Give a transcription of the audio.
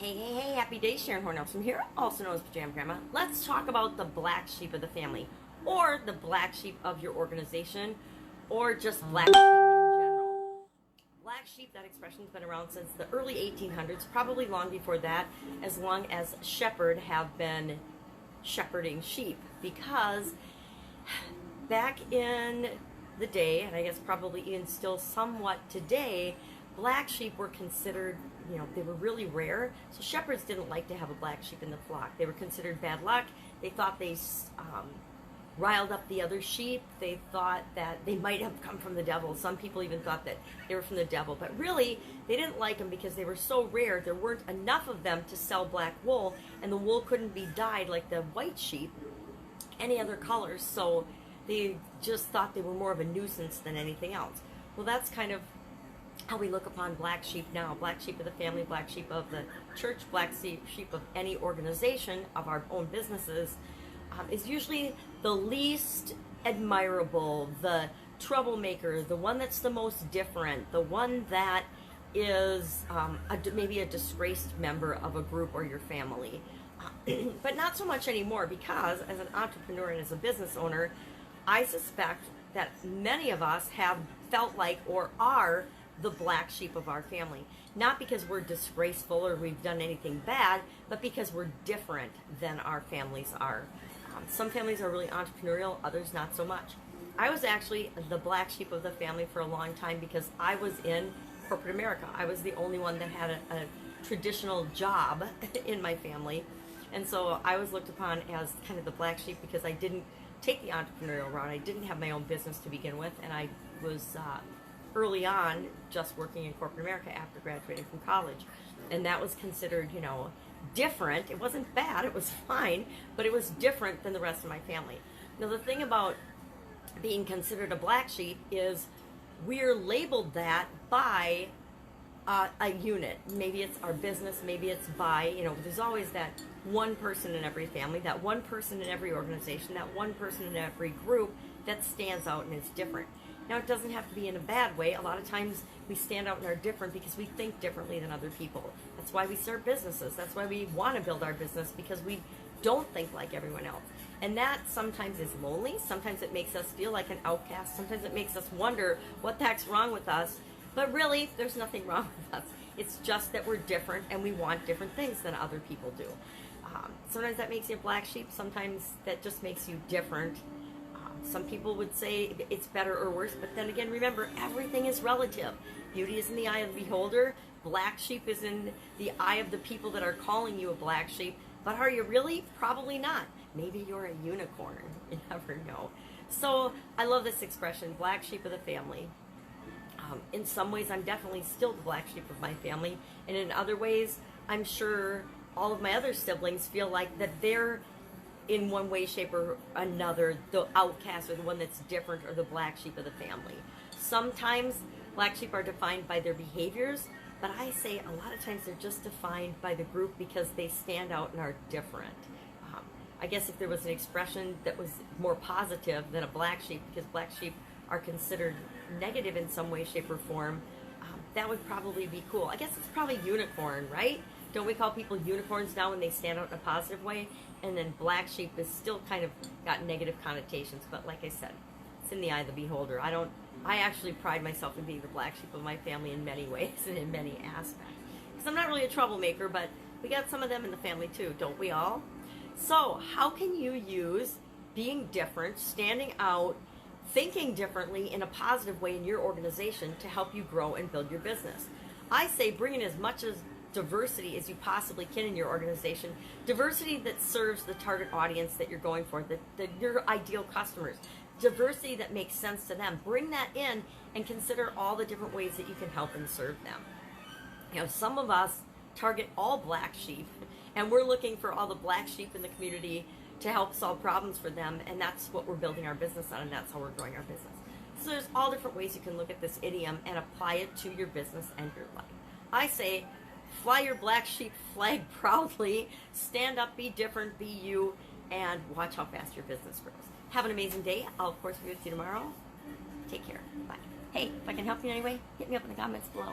Hey, happy day, Sharon Horne-Ellstrom here, also known as Pajama Grandma. Let's talk about the black sheep of the family, or the black sheep of your organization, or just black sheep in general. Black sheep, that expression's been around since the early 1800s, probably long before that, as long as shepherd have been shepherding sheep, because back in the day, and I guess probably even still somewhat today, black sheep were considered, they were really rare. So shepherds didn't like to have a black sheep in the flock. They were considered bad luck. They thought they riled up the other sheep. They thought that they might have come from the devil. Some people even thought that they were from the devil. But really, they didn't like them because they were so rare. There weren't enough of them to sell black wool, and the wool couldn't be dyed like the white sheep, any other colors. So they just thought they were more of a nuisance than anything else. Well, that's kind of how we look upon black sheep now. Black sheep of the family, black sheep of the church, black sheep of any organization, of our own businesses, is usually the least admirable, the troublemaker, the one that's the most different, the one that is maybe a disgraced member of a group or your family. But not so much anymore, because as an entrepreneur and as a business owner, I suspect that many of us have felt like or are the black sheep of our family. Not because we're disgraceful or we've done anything bad, but because we're different than our families are. Some families are really entrepreneurial, others not so much. I was actually the black sheep of the family for a long time because I was in corporate America. I was the only one that had a traditional job in my family. And so I was looked upon as kind of the black sheep because I didn't take the entrepreneurial route. I didn't have my own business to begin with, and I was early on just working in corporate America after graduating from college. And that was considered, different. It wasn't bad, it was fine, but it was different than the rest of my family. Now, the thing about being considered a black sheep is we're labeled that by a unit. Maybe it's our business, maybe it's by, there's always that one person in every family, that one person in every organization, that one person in every group that stands out and is different. Now, it doesn't have to be in a bad way. A lot of times we stand out and are different because we think differently than other people. That's why we start businesses. That's why we want to build our business, because we don't think like everyone else. And that sometimes is lonely. Sometimes it makes us feel like an outcast. Sometimes it makes us wonder what the heck's wrong with us. But really, there's nothing wrong with us. It's just that we're different and we want different things than other people do. Sometimes that makes you a black sheep. Sometimes that just makes you different. Some people would say it's better or worse, but then again, remember, everything is relative. Beauty is in the eye of the beholder. Black sheep is in the eye of the people that are calling you a black sheep. But are you really? Probably not. Maybe you're a unicorn. You never know. So I love this expression, black sheep of the family. In some ways, I'm definitely still the black sheep of my family. And in other ways, I'm sure all of my other siblings feel like that they're, in one way, shape, or another, the outcast or the one that's different or the black sheep of the family. Sometimes black sheep are defined by their behaviors, but I say a lot of times they're just defined by the group because they stand out and are different. I guess if there was an expression that was more positive than a black sheep, because black sheep are considered negative in some way, shape, or form, that would probably be cool. I guess it's probably unicorn, right? Don't we call people unicorns now when they stand out in a positive way? And then black sheep is still kind of got negative connotations. But like I said, it's in the eye of the beholder. I actually pride myself in being the black sheep of my family in many ways and in many aspects. Because I'm not really a troublemaker, but we got some of them in the family too, don't we all? So how can you use being different, standing out, thinking differently in a positive way in your organization to help you grow and build your business? I say bring in as much as diversity as you possibly can in your organization. Diversity that serves the target audience that you're going for, your ideal customers. Diversity that makes sense to them. Bring that in and consider all the different ways that you can help and serve them. Some of us target all black sheep, and we're looking for all the black sheep in the community to help solve problems for them, and that's what we're building our business on, and that's how we're growing our business. So there's all different ways you can look at this idiom and apply it to your business and your life. I say, fly your black sheep flag proudly, stand up, be different, be you, and watch how fast your business grows. Have an amazing day. I'll, of course, be with you tomorrow. Take care. Bye. Hey, if I can help you in any way, hit me up in the comments below.